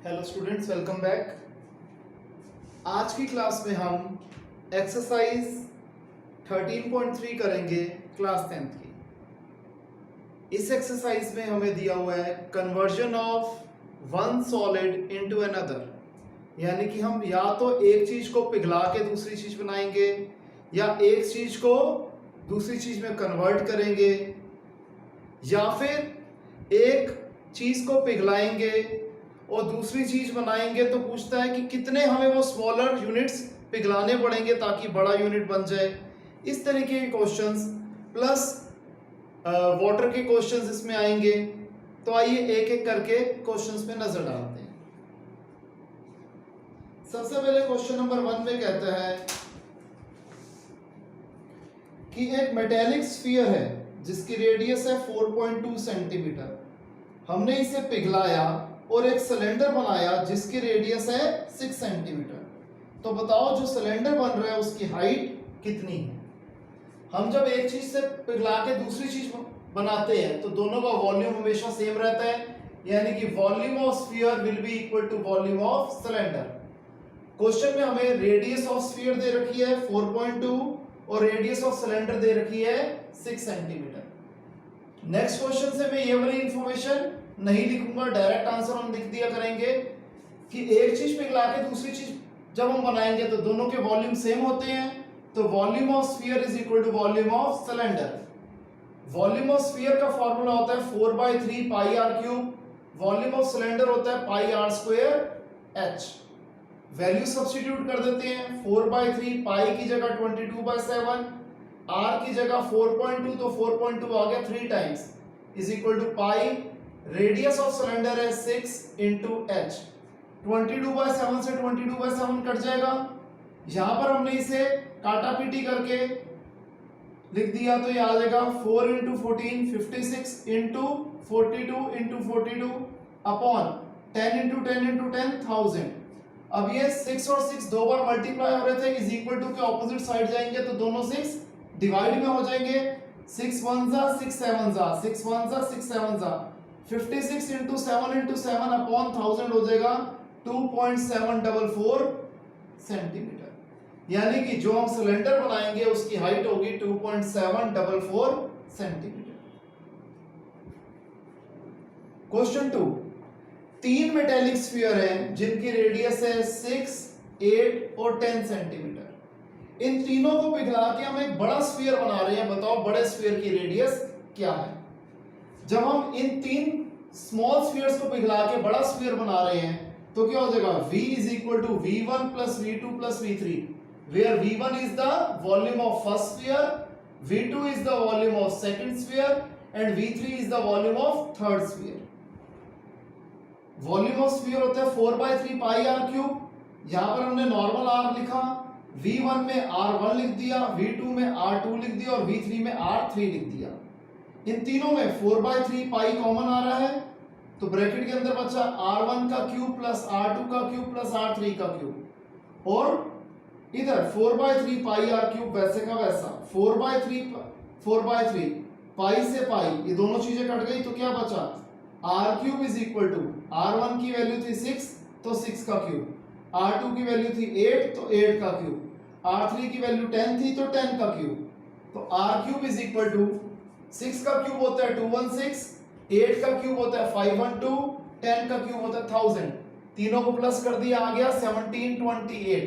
Hello students, welcome back. आज की class में हम एक्सरसाइज 13.3 करेंगे क्लास 10th की। इस एक्सरसाइज में हमें दिया हुआ है conversion of one solid into another, यानी कि हम या तो एक चीज को पिघला के दूसरी चीज बनाएंगे या एक चीज को दूसरी चीज में कन्वर्ट करेंगे, या फिर एक चीज को पिघलाएंगे और दूसरी चीज बनाएंगे। तो पूछता है कि कितने हमें वो स्मॉलर यूनिट्स पिघलाने पड़ेंगे ताकि बड़ा यूनिट बन जाए। इस तरीके के क्वेश्चंस प्लस वाटर के क्वेश्चंस इसमें आएंगे। तो आइए एक एक करके क्वेश्चंस पे नजर डालते हैं। सबसे पहले क्वेश्चन नंबर 1 में कहता है कि एक मेटेलिक स्फीयर है जिसकी रेडियस है 4.2 सेंटीमीटर। हमने इसे पिघलाया और एक सिलेंडर बनाया जिसकी रेडियस है 6 सेंटीमीटर। तो बताओ जो सिलेंडर बन रहा है उसकी हाइट कितनी है। हम जब एक चीज से पिघला के दूसरी चीज बनाते हैं तो दोनों का वॉल्यूम हमेशा सेम रहता है, यानी कि volume of sphere will be equal to volume of cylinder. Question में हमें रेडियस ऑफ स्फीयर दे रखी है 4.2 और रेडियस ऑफ सिलेंडर दे रखी है 6 सेंटीमीटर। नेक्स्ट क्वेश्चन से मैं ये वाली इंफॉर्मेशन नहीं लिखूंगा, डायरेक्ट आंसर हम लिख दिया करेंगे कि एक चीज पिघला के दूसरी चीज जब हम बनाएंगे तो दोनों के वॉल्यूम सेम होते हैं। तो volume of sphere is equal to volume of cylinder. Volume of sphere का फॉर्मूला होता है 4/3 pi r cube. Volume of cylinder होता है pi are square h. Value substitute कर देते हैं। 4/3 पाई की जगह 22/7, आर की जगह 4.2 तो 4.2 आ गया 3 times is equal to pi. Radius of cylinder है 6 इंटू एच। 22/7 से 22/7 कट जाएगा। यहां पर हमने इसे काटा पीटी करके लिख दिया तो ये आ जाएगा 4 into 14 56 into 42 into 42 upon 10 into 10 into 10 1000। अब ये 6 और 6 दो बार मल्टीप्लाई हो रहे थे, इज इक्वल टू के ऑपोजिट साइड जाएंगे तो दोनों 6 डिवाइड में हो जाएंगे। 6 1 जा 6 7 जा 6 1 जा 6 7 जा 56 इंटू 7 अपॉन 1000 हो जाएगा 2.744 सेंटीमीटर। यानी कि जो हम सिलेंडर बनाएंगे उसकी हाइट होगी 2.744 सेंटीमीटर। क्वेश्चन 2, 3 मेटेलिक स्फीयर हैं जिनकी रेडियस है 6, 8 और 10 सेंटीमीटर। इन तीनों को पिघला के हम एक बड़ा स्फीयर बना रहे हैं। बताओ बड़े स्फीयर की रेडियस क्या है। जब हम इन 3 स्मॉल स्फीयर्स को पिघला के बड़ा स्फीयर बना रहे हैं तो क्या हो जाएगा V is equal to V1 plus V2 plus V3, where V1 is the volume of first sphere, V2 is the volume of second sphere and V3 is the volume of third sphere. Volume of sphere होता है 4/3 pi r cube. यहां पर हमने normal are लिखा, V1 में R1 लिख दिया, V2 में R2 लिख दिया और V3 में R3 लिख दिया। इन तीनों में 4/3 पाई कॉमन आ रहा है तो ब्रैकेट के अंदर बचा R1 का क्यूब प्लस R2 का क्यूब प्लस R3 का क्यूब, और इधर 4/3 पाई आर क्यूब वैसे का वैसा 4/3 पाई से पाई, ये दोनों चीजें कट गई तो क्या बचा R cube is equal to R1 की वैल्यू थी 6 तो 6 का क्यूब, R2 की वैल्यू थी 8 तो 8 का क्यूब, R3 की वैल्यू 10 थी तो 10 का क्यूब। तो R cube is equal to 6 का क्यूब होता है 216, 8 का क्यूब होता है 512, 10 का क्यूब होता है 1000। तीनों को प्लस कर दिया, आ गया 1728।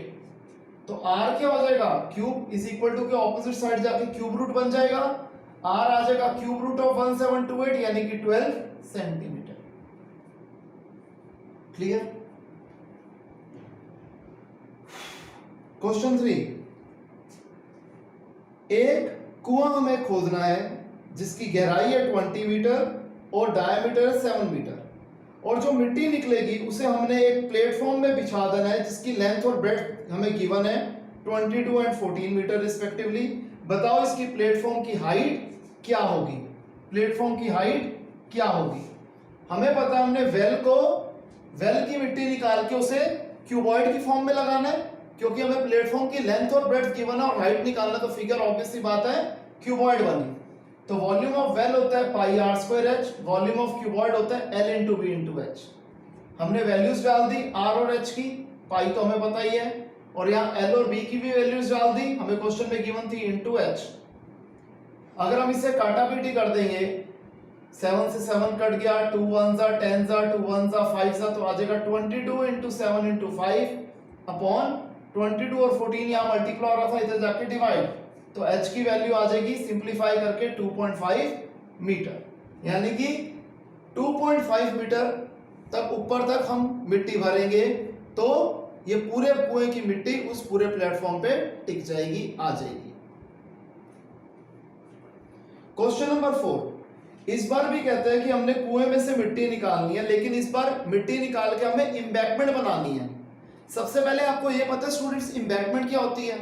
तो R क्या हो जाएगा क्यूब इज इक्वल टू के ऑपोजिट साइड जाके क्यूब रूट बन जाएगा। R आ जाएगा क्यूब रूट ऑफ 1728 यानी कि 12 सेंटीमीटर। क्लियर। क्वेश्चन 3, एक कुआं हमें खोदना है जिसकी गहराई है 20 मीटर और डायमीटर है 7 मीटर, और जो मिट्टी निकलेगी उसे हमने एक प्लेटफॉर्म में बिछा देना है जिसकी लेंथ और ब्रेड्थ हमें गिवन है 22 एंड 14 मीटर रिस्पेक्टिवली। बताओ इसकी प्लेटफॉर्म की हाइट क्या होगी। प्लेटफॉर्म की हाइट क्या होगी। हमें पता है हमने वेल की मिट्टी निकाल के उसे क्यूबॉइड की फॉर्म में लगाना है, क्योंकि हमें प्लेटफॉर्म की लेंथ और ब्रेड्थ गिवन है और हाइट निकालना, तो फिगर ऑब्वियस सी बात है क्यूबॉइड बनी। तो वॉल्यूम ऑफ वेल होता है pi are square h, volume of cuboid होता है l into B into h. हमने वैल्यूज डाल दी आर और एच की, पाई तो हमें पता ही है, और यहाँ एल और बी की भी वैल्यूज डाल दी, हमें क्वेश्चन में गिवन थी, इनटू एच। अगर हम इसे काटापीटी कर देंगे, 7 से 7 कट गया, 2 1 जा 10 जा 2 1 जा 5 जा, तो आ जाएगा 22 इंटू 7 इंटू 5 अपॉन 22 और 14 यहाँ मल्टीप्लाई हो रहा था, इधर जाके डिवाइड, तो h की वैल्यू आ जाएगी सिंप्लीफाई करके 2.5 मीटर, यानी कि 2.5 मीटर तक ऊपर तक हम मिट्टी भरेंगे तो ये पूरे कुएं की मिट्टी उस पूरे प्लेटफॉर्म पे टिक जाएगी, आ जाएगी। क्वेश्चन नंबर 4, इस बार भी कहते हैं कि हमने कुएं में से मिट्टी निकालनी है, लेकिन इस बार मिट्टी निकाल के हमें एम्बैंकमेंट बनानी है। सबसे पहले आपको यह पता है स्टूडेंट्स एम्बैंकमेंट क्या होती है?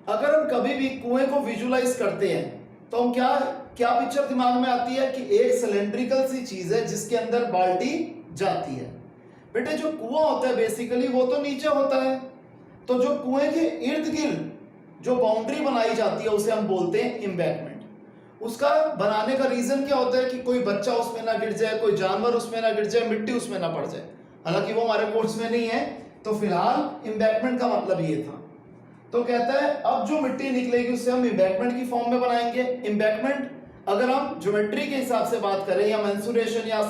अगर हम कभी भी कुएं को विजुलाइज करते हैं तो हम क्या पिक्चर दिमाग में आती है कि एक सिलेंड्रिकल सी चीज है जिसके अंदर बाल्टी जाती है। बेटे जो कुआं होता है बेसिकली वो तो नीचे होता है, तो जो कुएं के इर्द गिर्द जो बाउंड्री बनाई जाती है उसे हम बोलते हैं एम्बैंकमेंट। उसका बनाने का रीजन क्या होता है कि कोई बच्चा उसमें ना गिर जाए, कोई जानवर उसमें ना गिर जाए, मिट्टी उसमें ना पड़ जाए। हालांकि वो हमारे कोर्स में नहीं है, तो फिलहाल एम्बैंकमेंट का मतलब ये था। तो कहता है अब जो मिट्टी निकलेगी उससे हम एम्बैंकमेंट की फॉर्म में बनाएंगे। एम्बैंकमेंट अगर हम ज्योमेट्री के हिसाब से बात करें या मेंसुरेशन या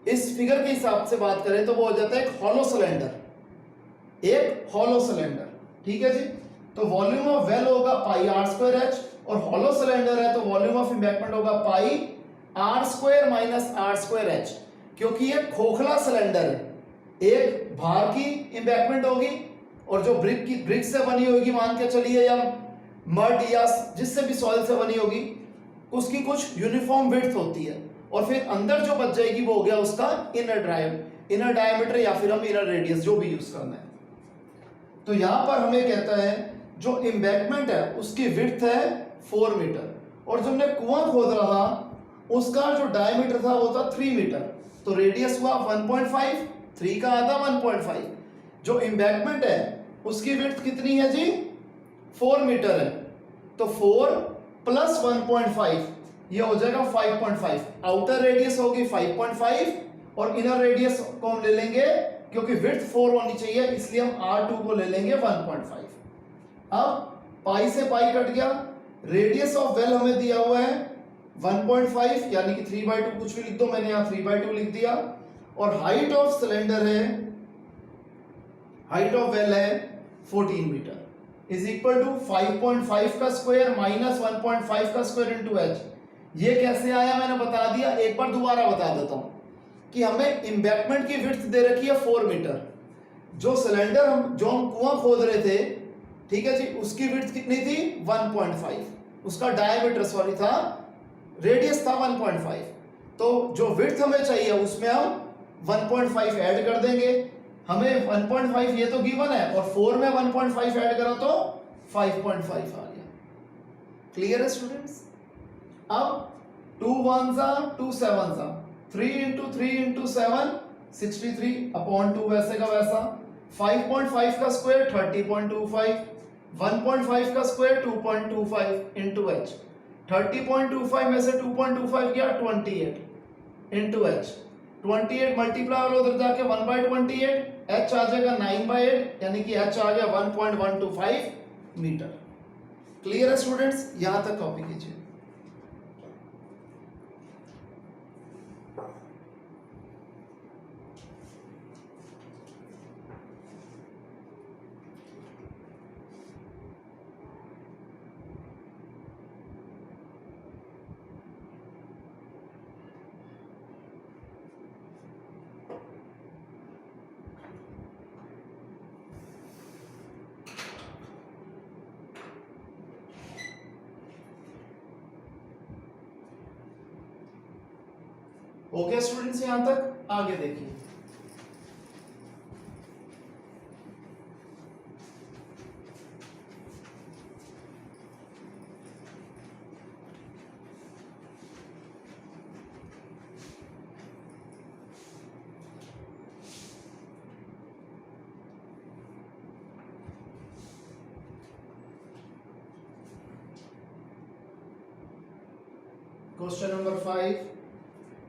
इस फिगर के हिसाब से बात करें तो वो हो जाता है एक हॉलो सिलेंडर, एक हॉलो सिलेंडर, ठीक है जी। तो वॉल्यूम ऑफ वेल होगा पाई आर स्क्वायर एच, और हॉलो सिलेंडर है तो वॉल्यूम ऑफ एम्बैंकमेंट होगा pi are square minus r square h, क्योंकि ये खोखला सिलेंडर है। एक भार की एम्बैंकमेंट होगी और जो ब्रिक से बनी होगी मान के चलिए, या मड या जिससे भी सॉइल से बनी होगी, उसकी कुछ यूनिफॉर्म विड्थ होती है, और फिर अंदर जो बच जाएगी वो हो गया उसका इनर डायमीटर या फिर हम इनर रेडियस जो भी यूज करना है। तो यहां पर हमें कहता है जो एम्बैंकमेंट है उसकी विड्थ है 4 मीटर, और जो हमने कुआं खोद रहा उसका जो डायमीटर था वो था 3 मीटर, तो रेडियस हुआ 1.5, 3 का आधा 1.5। जो एम्बैंकमेंट है उसकी विड्थ कितनी है जी? 4 मीटर है, तो 4 प्लस 1.5 ये हो जाएगा 5.5। आउटर रेडियस होगी 5.5 और इनर रेडियस को हम ले लेंगे, क्योंकि विड्थ 4 होनी चाहिए इसलिए हम R2 को ले लेंगे 1.5। अब पाई से पाई कट गया, रेडियस ऑफ वेल हमें दिया हुआ है 1.5 यानी कि 3/2 कुछ भी लिख दो, मैंने यहाँ 3/2 लिख दिया, और हाइट ऑफ सिलेंडर है, हाइट ऑफ वेल है 14 मीटर, इज इक्वल टू 5.5 का स्क्वायर माइनस 1.5 का स्क्वायर इंटू एच। ये कैसे आया मैंने बता दिया, एक बार दोबारा बता देता हूं कि हमें एम्बैंकमेंट की विड्थ दे रखी है 4 मीटर, जो सिलेंडर हम कुआं खोद रहे थे, ठीक है जी, उसकी विड्थ कितनी थी 1.5, उसका डायमीटर सॉरी था, रेडियस था 1.5, तो जो विड्थ हमें चाहिए उसमें हम 1.5 ऐड कर देंगे, हमें 1.5 ये तो गिवन है, और 4 में 1.5 ऐड करा तो 5.5 आ गया। क्लियर है स्टूडेंट्स? अब 2 1 जा 2 7 जा 3 इंटू 3 इंटू 7 63 अपॉन 2 वैसे का वैसा, 5.5 का स्क्वायर 30.25, 1.5 का स्क्वायर 2.25 इंटू एच, 30.25 में से 2.25 गया 28 इंटू एच, 28 मल्टीप्लाई और उधर जाके 1/28, एच आ जाएगा 9/8 यानी कि एच आ गया 1.125 मीटर। क्लियर है स्टूडेंट्स? यहां तक कॉपी कीजिए। ओके स्टूडेंट्स, यहां तक आगे देखिए। क्वेश्चन नंबर 5,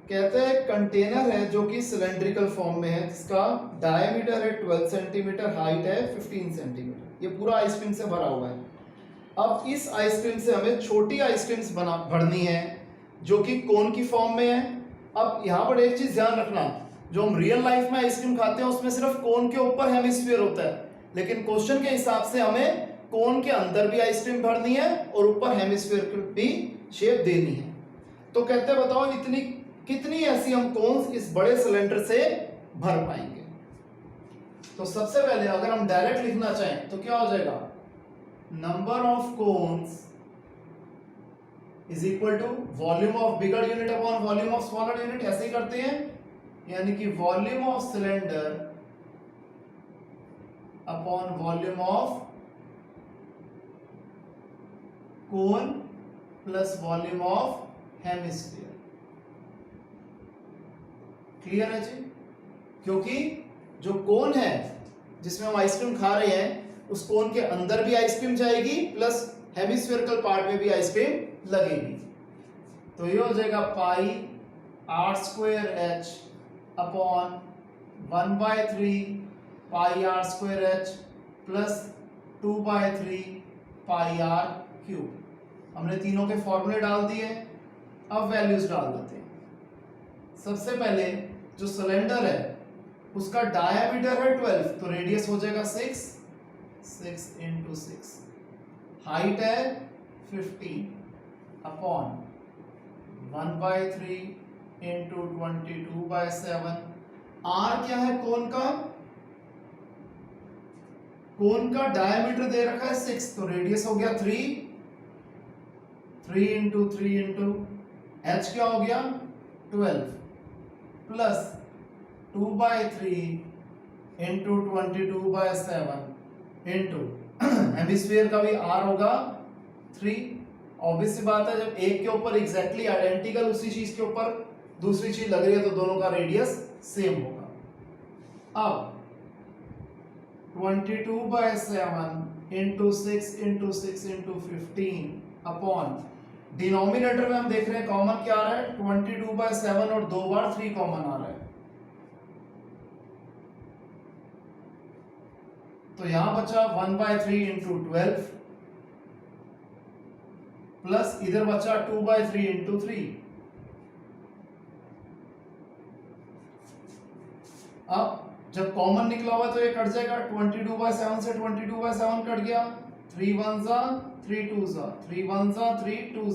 कहते हैं कंटेनर है जो कि सिलेंड्रिकल फॉर्म में है, जिसका डायमीटर है 12 सेंटीमीटर, हाइट है 15 सेंटीमीटर। ये पूरा आइसक्रीम से भरा हुआ है। अब इस आइसक्रीम से हमें छोटी आइसक्रीम्स भरनी है जो कि कोन की फॉर्म में है। अब यहाँ पर एक चीज ध्यान रखना, जो हम रियल लाइफ में आइसक्रीम खाते हैं उसमें सिर्फ कोन के ऊपर हेमिस्फीयर होता है, लेकिन क्वेश्चन के हिसाब से हमें कोन के अंदर भी आइसक्रीम भरनी है और ऊपर हेमिस्फीयर की भी शेप देनी है। तो कहते हैं बताओ इतनी कितनी ऐसी हम कोन्स इस बड़े सिलेंडर से भर पाएंगे। तो सबसे पहले अगर हम डायरेक्ट लिखना चाहें तो क्या हो जाएगा, number of cones is equal to volume of bigger unit upon volume of smaller unit. ऐसे ही करते हैं, यानी कि volume of cylinder upon volume of cone plus volume of hemisphere. Clear है जी? क्योंकि जो कोन है जिसमें हम आइसक्रीम खा रहे हैं उस कोन के अंदर भी आइसक्रीम जाएगी प्लस हेमिस्फेरिकल पार्ट में भी आइसक्रीम लगेगी। तो ये हो जाएगा pi are square h upon 1/3 pi are square h plus 2/3 pi r cube. हमने तीनों के फॉर्मूले डाल दिए, अब वैल्यूज डाल देते हैं। सबसे पहले जो सिलेंडर है उसका डायामीटर है 12, तो रेडियस हो जाएगा 6 × 6, हाइट है 15 अपॉन 1/3 × 22/7। आर क्या है कोन का, कोन का डायामीटर दे रखा है 6, तो रेडियस हो गया 3 × 3 × h क्या हो गया 12 प्लस 2/3 × 22/7 इंटू हेमिस्फीयर का भी r होगा 3। ऑब्वियस सी बात है, जब एक के ऊपर एग्जैक्टली आइडेंटिकल उसी चीज के ऊपर दूसरी चीज लग रही है तो दोनों का रेडियस सेम होगा। अब 22/7 इंटू 6 × 6 × 15 अपॉन डिनोमिनेटर में हम देख रहे हैं कॉमन क्या आ रहा है 22/7 और 2 बार 3 कॉमन आ रहा है, तो यहां बचा 1/3 × 12 प्लस इधर बचा 2/3 × 3। अब जब कॉमन निकला हुआ तो ये कट जाएगा, 22/7 से 22/7 कट गया, 3 1 3 2 3 1 3 2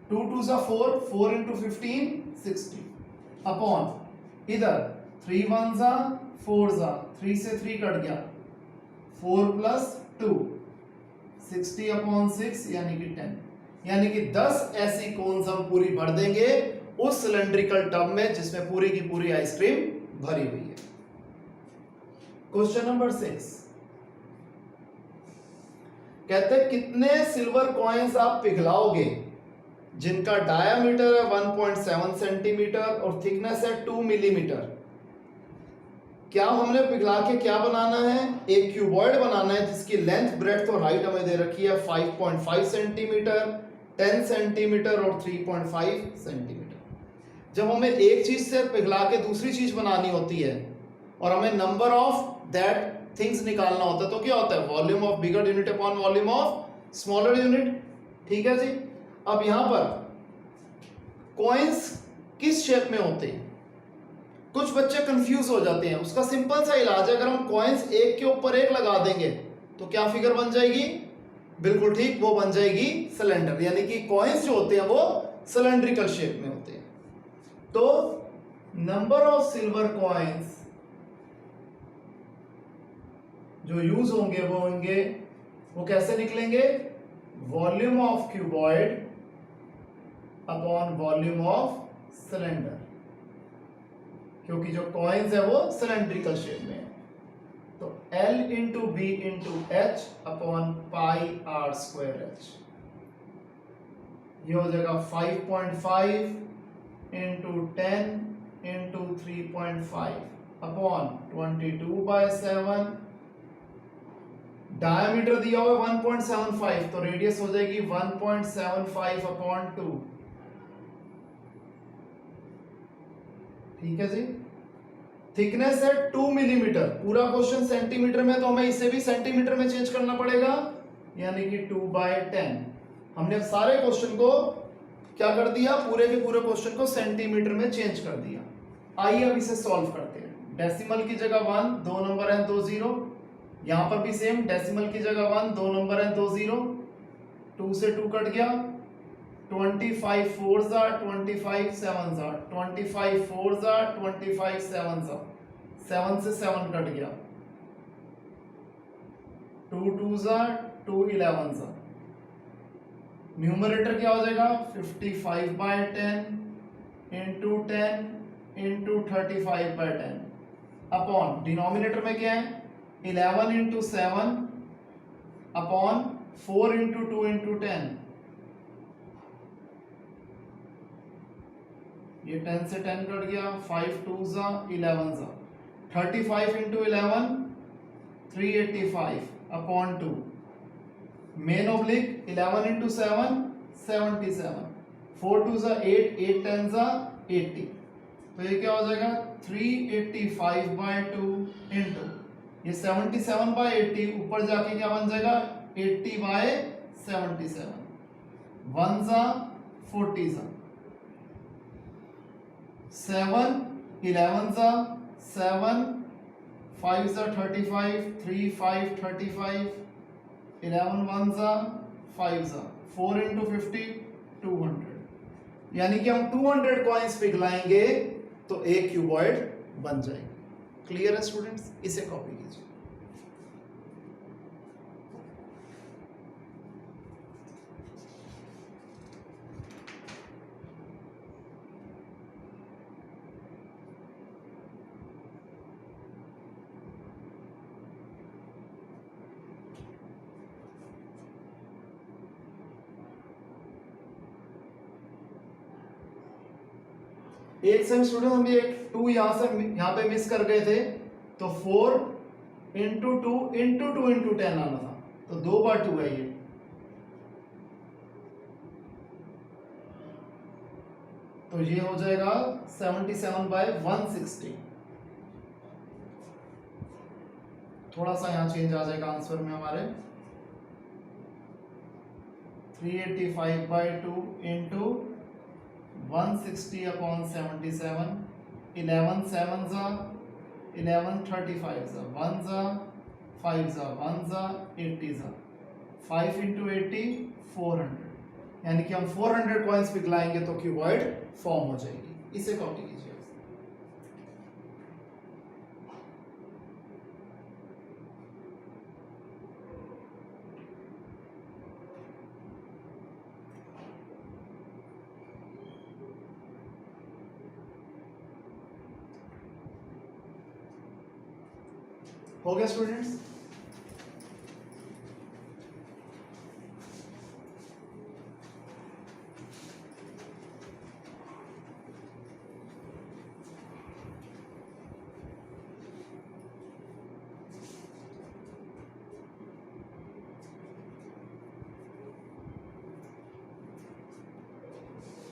2 2 4 4 × 15 60 अपॉन इधर 3 1 4 3 से 3 कट गया, 4 + 2 60 अपॉन 6 यानी कि 10, यानी कि 10 ऐसी कोन्स हम पूरी भर देंगे उस सिलेंड्रिकल टब में जिसमें पूरी की पूरी आइसक्रीम भरी हुई है। क्वेश्चन नंबर 6 कहते हैं कितने सिल्वर कॉइन्स आप पिघलाओगे जिनका डायामीटर है 1.7 सेंटीमीटर और थिकनेस है 2 मिलीमीटर। क्या हमने पिघला के क्या बनाना है, एक क्यूबॉइड बनाना है जिसकी लेंथ ब्रेड्थ और हाइट हमें दे रखी है 5.5 सेंटीमीटर, 10 सेंटीमीटर और 3.5 सेंटीमीटर। जब हमें एक चीज से पिघला के दूसरी चीज बनानी होती है और हमें नंबर ऑफ दैट थिंग्स निकालना होता है तो क्या होता है, volume of bigger unit upon volume of smaller unit. ठीक है जी। अब यहां पर कॉइन्स किस शेप में होते हैं, कुछ बच्चे कंफ्यूज हो जाते हैं। उसका सिंपल सा इलाज है, अगर हम कॉइन्स एक के ऊपर एक लगा देंगे तो क्या फिगर बन जाएगी, बिल्कुल ठीक, वो बन जाएगी सिलेंडर, यानी कि कॉइन्स जो होते हैं वो सिलेंड्रिकल शेप में होते हैं। तो नंबर ऑफ सिल्वर कॉइन्स जो यूज होंगे वो कैसे निकलेंगे, volume of cuboid upon volume of cylinder, क्योंकि जो कॉइन्स है वो सिलेंड्रिकल शेप में है। तो L × B × H upon pi R square H, ये हो जाएगा 5.5 × 10 × 3.5 अपॉन 22/7। डायमीटर दिया हुआ है 1.75, तो रेडियस हो जाएगी 1.75 अपॉन 2 ठीक है जी। थिकनेस है 2 मिलीमीटर, पूरा क्वेश्चन सेंटीमीटर में, तो हमें इसे भी सेंटीमीटर में चेंज करना पड़ेगा, यानी कि 2/10। हमने अब सारे क्वेश्चन को क्या कर दिया, पूरे के पूरे क्वेश्चन को सेंटीमीटर में चेंज कर दिया। आइए अब इसे सॉल्व करते हैं। डेसिमल की जगह 1, 2 नंबर है 2 0, यहां पर भी सेम, डेसिमल की जगह 1, 2 नंबर है 2 0, 2 से 2 कट गया, 25 4 जा 25 7 जा 25 4 जा 25 7 जा, 7 से 7 कट गया, 2 2 जा 2 11 जा। न्यूमरेटर क्या हो जाएगा, 55/10 इंटू 10 इंटू 35/10 अपॉन डिनोमिनेटर में क्या है 11 इंटू 7 अपॉन 4 इंटू 2 इंटू 10। ये 10 से 10 कट गया, 5 2 जा 11 जा, 35 into 11 385 upon 2, main oblique 11 into 7 77, 4 2 जा 8, 8 10 जा 80, तो ये क्या हो जाएगा 385/2 इंटू ये 77/80, ऊपर जाके क्या बन जाएगा 80/77, 1 जा 40 जा, 7 11 जा 7, 5 जा 35, 3 5 35, 11 1 जा 5 जा, 4 इंटू 50 200, यानी कि हम 200 कॉइन्स पिघलाएंगे तो एक क्यूबॉइड बन जाएगा। क्लियर है स्टूडेंट्स, इसे कॉपी कीजिए। एक सेकंड स्टूडेंट, हम ये 2 यहां पे मिस कर गए थे, तो 4 इंटू 2 इंटू 2 इंटू 10 आना था, तो 2/2 है ये, तो ये हो जाएगा 77/160। थोड़ा सा यहां चेंज आ जाएगा आंसर में हमारे, 385/2 इंटू 160 अपॉन 77, 11 7 जा 11 35 जा, 1 जा 5 जा 1 जा 80 जा, 5 इंटू 80 400, यानी कि हम 400 कॉइन्स पिघलाएंगे तो क्यूबॉइड फॉर्म हो जाएगी। इसे कॉपी कीजिए। हो गया स्टूडेंट्स?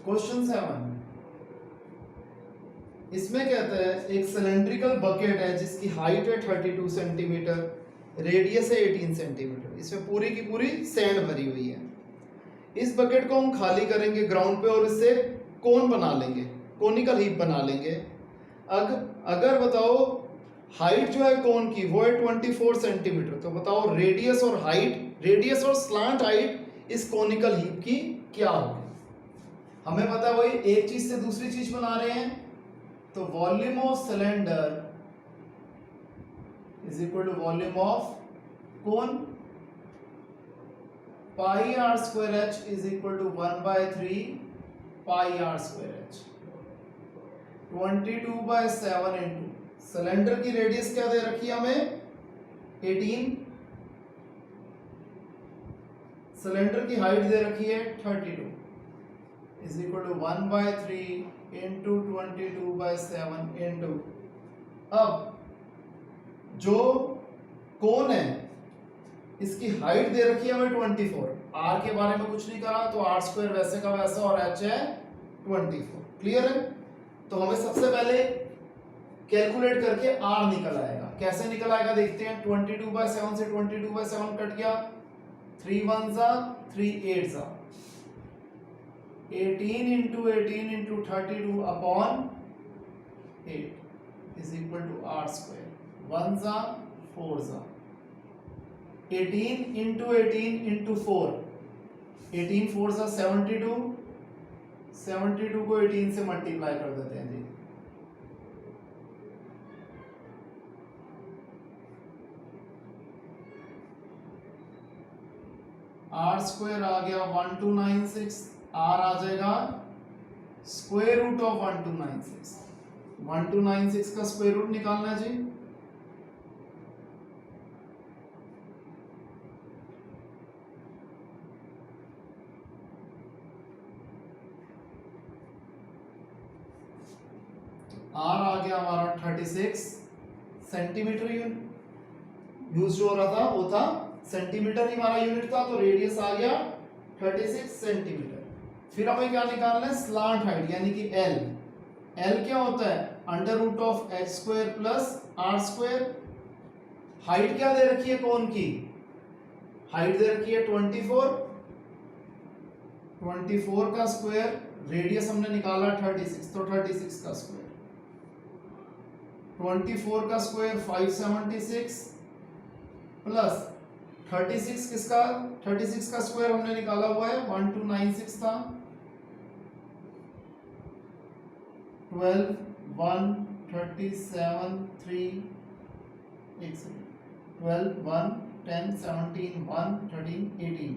क्वेश्चन 7, इसमें कहता है एक सिलेंड्रिकल बकेट है जिसकी हाइट है 32 सेंटीमीटर, रेडियस है 18 सेंटीमीटर, इसमें पूरी की पूरी सैंड भरी हुई है। इस बकेट को हम खाली करेंगे ग्राउंड पे और इससे कोन बना लेंगे, कोनिकल हीप बना लेंगे। अगर बताओ हाइट जो है कोन की वो है 24 सेंटीमीटर, तो बताओ रेडियस और हाइट, रेडियस और स्लांट हाइट इस कोनिकल हीप की क्या होगी। हमें पता है वही एक चीज से दूसरी चीज बना रहे हैं, तो volume of cylinder is equal to volume of cone, pi are square H is equal to 1/3 pi are square H, 22/7 into cylinder की रेडियस क्या दे रखी है हमें 18, सिलेंडर की हाइट दे रखी है 32 is equal to 1/3 into 22/7 into, अब जो कोन है इसकी हाइट दे रखी है हमें 24, आर के बारे में कुछ नहीं करा तो आर स्क्वायर वैसे का वैसा और एच है 24। क्लियर है? तो हमें सबसे पहले कैलकुलेट करके R निकल आएगा। कैसे निकल आएगा देखते हैं। 22/7 से 22/7 कट गया, 3 1 जा 3 8 जा, 18 into 18 into 32 upon 8 is equal to R square। 1 जा 4 जा, 18 into 18 into 4, 18 4 जा 72, 72 को 18 से मल्टीप्लाई कर देते हैं जी। R स्क्वायर आ गया 1296, R आ जाएगा स्क्वायर रूट ऑफ 1296। 1296 का स्क्वायर रूट निकालना है जी। R आ गया हमारा 36 सेंटीमीटर यूज हो रहा था, वो था सेंटीमीटर ही हमारा यूनिट था, तो रेडियस आ गया 36 सेंटीमीटर। फिर हमें क्या निकालना है, स्लांट हाइट यानी कि L। L क्या होता है, under root of h square plus r square. Height क्या दे रखी है कोन की, हाइट दे रखी है 24, 24 का स्क्वायर, रेडियस हमने निकाला 36, तो 36 का स्क्वायर, 24 का स्क्वायर 576 प्लस 36 किसका, 36 का स्क्वायर हमने निकाला हुआ है 1296 था, 12 1 37 3 12 1 10 17 1 13 18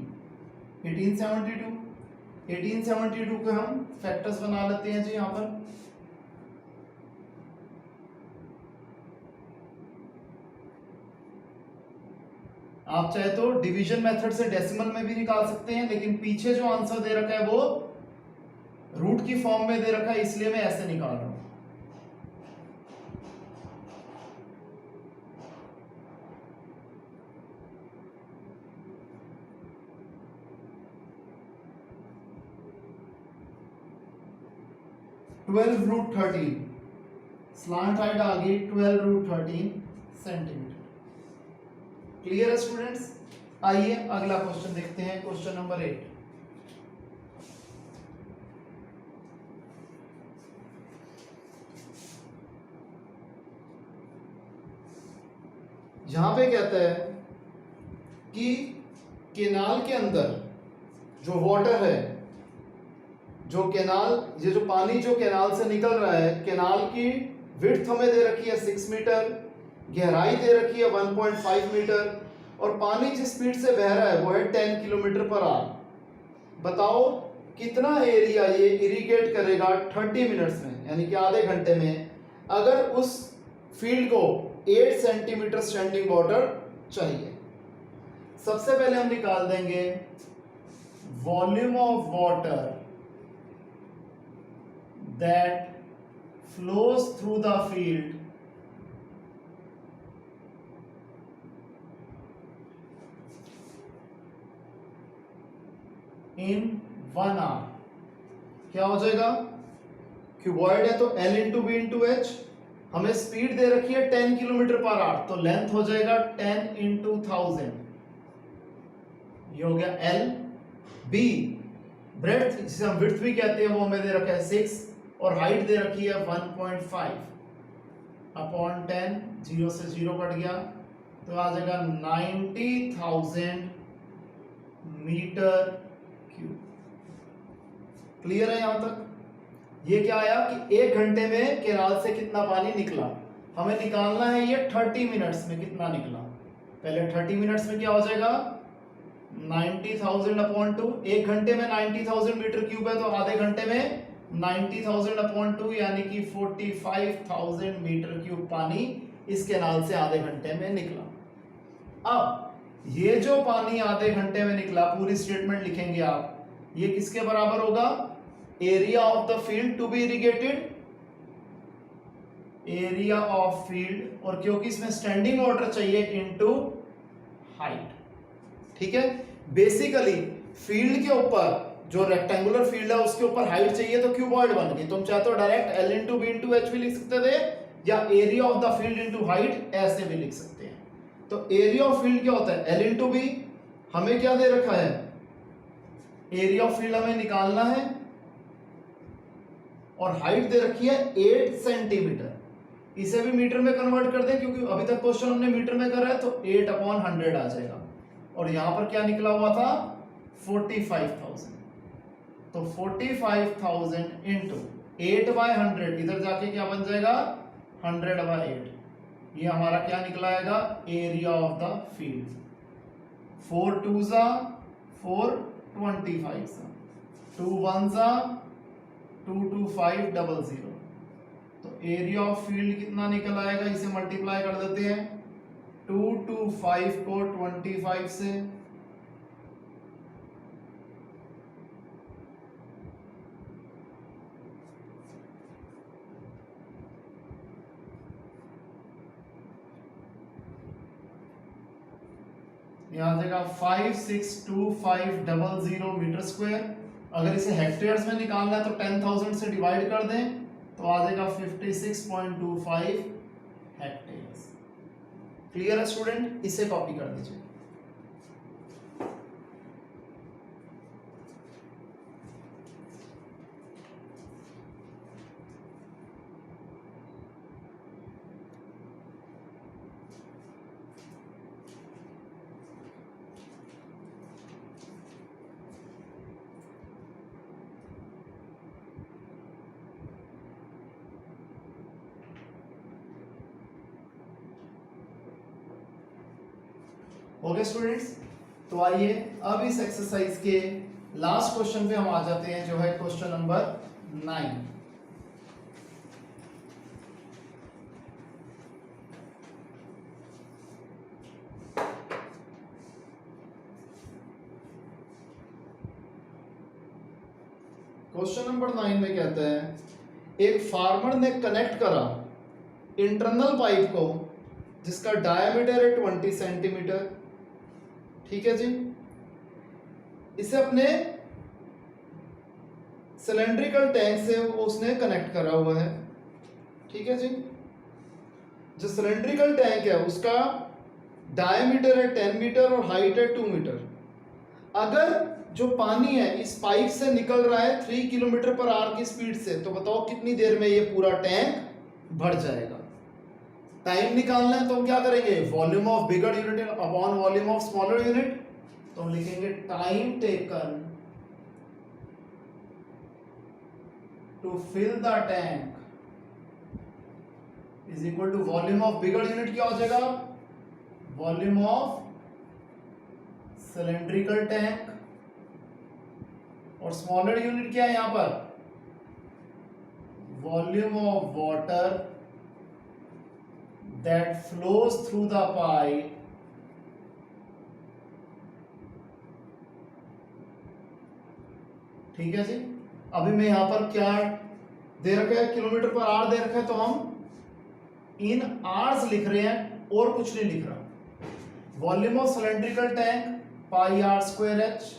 1872, 1872 को हम फैक्टर्स बना लेते हैं जी यहाँ पर। आप चाहे तो डिवीजन मेथड से डेसिमल में भी निकाल सकते हैं, लेकिन पीछे जो आंसर दे रखा है वो रूट की फॉर्म में दे रखा है, इसलिए मैं ऐसे निकाल रहा हूं। ट्वेल्व रूट 13 स्लांट हाइट आ गई 12 रूट 13 सेंटीमीटर। क्लियर है स्टूडेंट्स। आइए अगला क्वेश्चन देखते हैं, क्वेश्चन नंबर 8। यहां पे कहता है कि केनाल के अंदर जो वाटर है, जो केनाल, ये जो पानी जो केनाल से निकल रहा है, केनाल की विड्थ हमें दे रखी है 6 मीटर, गहराई दे रखी है 1.5 मीटर, और पानी जिस स्पीड से बह रहा है वो है 10 किलोमीटर पर आवर। बताओ कितना एरिया ये इरिगेट करेगा 30 मिनट्स में, यानी कि आधे घंटे में, अगर उस फील्ड को 8 सेंटीमीटर स्टैंडिंग वाटर चाहिए। सबसे पहले हम निकाल देंगे volume of water that flows through the field in 1 hour. क्या हो जाएगा, क्यूबॉइड है तो L into B into H, हमें स्पीड दे रखी है 10 किलोमीटर पर आवर, तो लेंथ हो जाएगा 10 इंटू 1000, ये हो गया L। B ब्रेड्थ जिसे हम विड्थ भी कहते हैं वो हमें दे रखा है 6, और हाइट दे रखी है 1.5 अपॉन 10, 0 से 0 कट गया तो आ जाएगा 90,000 मीटर क्यूब। क्लियर है यहां तक। ये क्या आया कि 1 घंटे में केनाल से कितना पानी निकला, हमें निकालना है ये 30 मिनट्स में कितना निकला। पहले 30 मिनट्स में क्या हो जाएगा 90,000 अपॉन 2, 1 घंटे में 90,000 मीटर क्यूब है, तो आधे घंटे में 90,000 अपॉन 2 यानी कि 45,000 मीटर क्यूब पानी इस केनाल से आधे घंटे में निकला। अब ये जो पानी आधे घंटे में निकला, पूरी स्टेटमेंट लिखेंगे आप, ये किसके बराबर होगा, area of the field to be irrigated, area of field, और क्योंकि इसमें स्टैंडिंग वाटर चाहिए इनटू हाइट। ठीक है, बेसिकली फील्ड के ऊपर जो रेक्टेंगुलर फील्ड है उसके ऊपर हाइट चाहिए, तो क्यूबॉइड बन गई। तुम चाहे तो direct L into B into H भी लिख सकते थे, या area of the field into height ऐसे भी लिख सकते हैं। तो एरिया ऑफ फील्ड क्या होता है, L इंटू बी। हमें क्या दे रखा है, एरिया ऑफ फील्ड हमें निकालना है और हाइट दे रखी है 8 सेंटीमीटर। इसे भी मीटर में कन्वर्ट कर दें क्योंकि अभी तक क्वेश्चन हमने मीटर में करा है, तो 8/100 आ जाएगा। और यहां पर क्या निकला हुआ था, 45,000। तो 45,000 इंटू 8/100, इधर जाके क्या बन जाएगा 100/8। ये हमारा क्या निकलाएगा, एरिया ऑफ द फील्ड। 4 2 जा 4, 25 जा, 2 1 जा 2 2 5 00। तो एरिया ऑफ फील्ड कितना निकल आएगा, इसे मल्टीप्लाई कर देते हैं 2 2 5 को 25 से, यहां आ जाएगा 562,500 मीटर स्क्वायर। अगर इसे हेक्टेयर्स में निकालना है तो 10,000 से डिवाइड कर दें तो आ जाएगा 56.25 हेक्टेयर्स। क्लियर है स्टूडेंट, इसे कॉपी कर दीजिए। ओके स्टूडेंट्स, तो आइए अब इस एक्सरसाइज के लास्ट क्वेश्चन पे हम आ जाते हैं, जो है क्वेश्चन नंबर 9। क्वेश्चन नंबर 9 में कहता है, एक फार्मर ने कनेक्ट करा इंटरनल पाइप को जिसका डायमीटर है 20 सेंटीमीटर। ठीक है जी, इसे अपने सिलेंड्रिकल टैंक से वो उसने कनेक्ट करा हुआ है। ठीक है जी, जो सिलेंड्रिकल टैंक है उसका डायमीटर है 10 मीटर और हाइट है 2 मीटर। अगर जो पानी है इस पाइप से निकल रहा है 3 किलोमीटर पर आवर की स्पीड से, तो बताओ कितनी देर में ये पूरा टैंक भर जाएगा। टाइम निकालना है तो हम क्या करेंगे, volume of bigger unit upon volume of smaller unit. तो हम लिखेंगे time taken to fill the tank is equal to volume of bigger unit. क्या हो जाएगा, वॉल्यूम ऑफ सिलेंड्रिकल टैंक, और स्मॉलर यूनिट क्या है यहां पर, volume of water that flows through the pipe ठीक है जी। अभी मैं यहां पर क्या दे रखा है, किलोमीटर पर आवर दे रखा है, तो हम इन आवर्स लिख रहे हैं और कुछ नहीं लिख रहा। Volume of cylindrical tank pi are square H.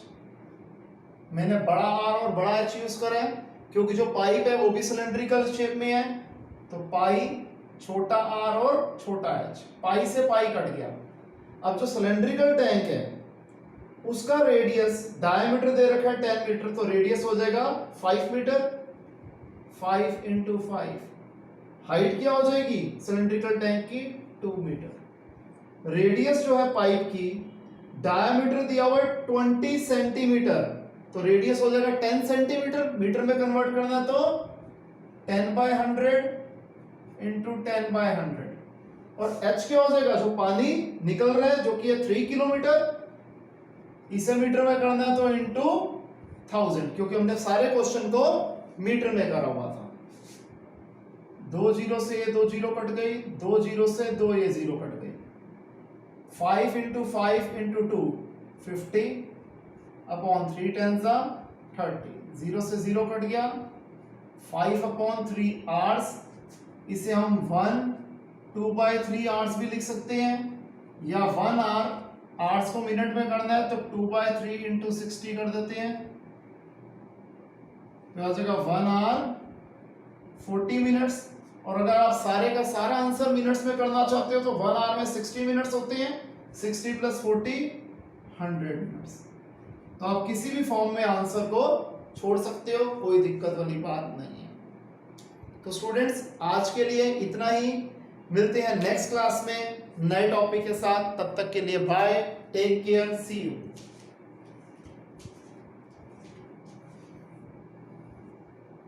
मैंने बड़ा आर और बड़ा एच यूज करा है क्योंकि जो पाइप है वो भी सिलेंड्रिकल शेप में है, तो पाई छोटा आर और छोटा एच, पाई से पाई कट गया। अब जो सिलेंड्रिकल टैंक है उसका रेडियस, डायमीटर दे रखा है 10 मीटर, तो रेडियस हो जाएगा 5 मीटर। 5 इंटू 5, हाइट क्या हो जाएगी सिलेंड्रिकल टैंक की 2 मीटर। रेडियस जो है पाइप की, डायमीटर दिया हुआ है 20 सेंटीमीटर, तो रेडियस हो जाएगा 10 सेंटीमीटर। मीटर में कन्वर्ट करना तो 10/100 इंटू 10/100। और h क्या हो जाएगा, जो पानी निकल रहा है जो कि है 3 किलोमीटर, इसे मीटर में करना है तो इंटू 1000, क्योंकि हमने सारे क्वेश्चन को मीटर में करा हुआ था। 2 जीरो से ये 2 जीरो कट गई, 2 जीरो से 2 ये जीरो कट गई। 5 इंटू 5 इंटू 2 50 अपॉन 3 10 30, 0 से 0 कट गया। 5/3 आवर्स, इसे हम 1/2/3 आवर्स भी लिख सकते हैं, या 1 आवर, आवर्स को मिनट में करना है तो 2/3 इंटू 60 कर देते हैं, तो आ जाएगा 1 आवर 40 मिनट्स। और अगर आप सारे का सारा आंसर मिनट्स में करना चाहते हो तो 1 आवर में 60 मिनट्स होते हैं, 60 + 40 100 मिनट्स। तो आप किसी भी फॉर्म में आंसर को छोड़ सकते हो, कोई दिक्कत वाली बात नहीं है। तो स्टूडेंट्स आज के लिए इतना ही, मिलते हैं नेक्स्ट क्लास में नए टॉपिक के साथ। तब तक के लिए bye, take care, see you.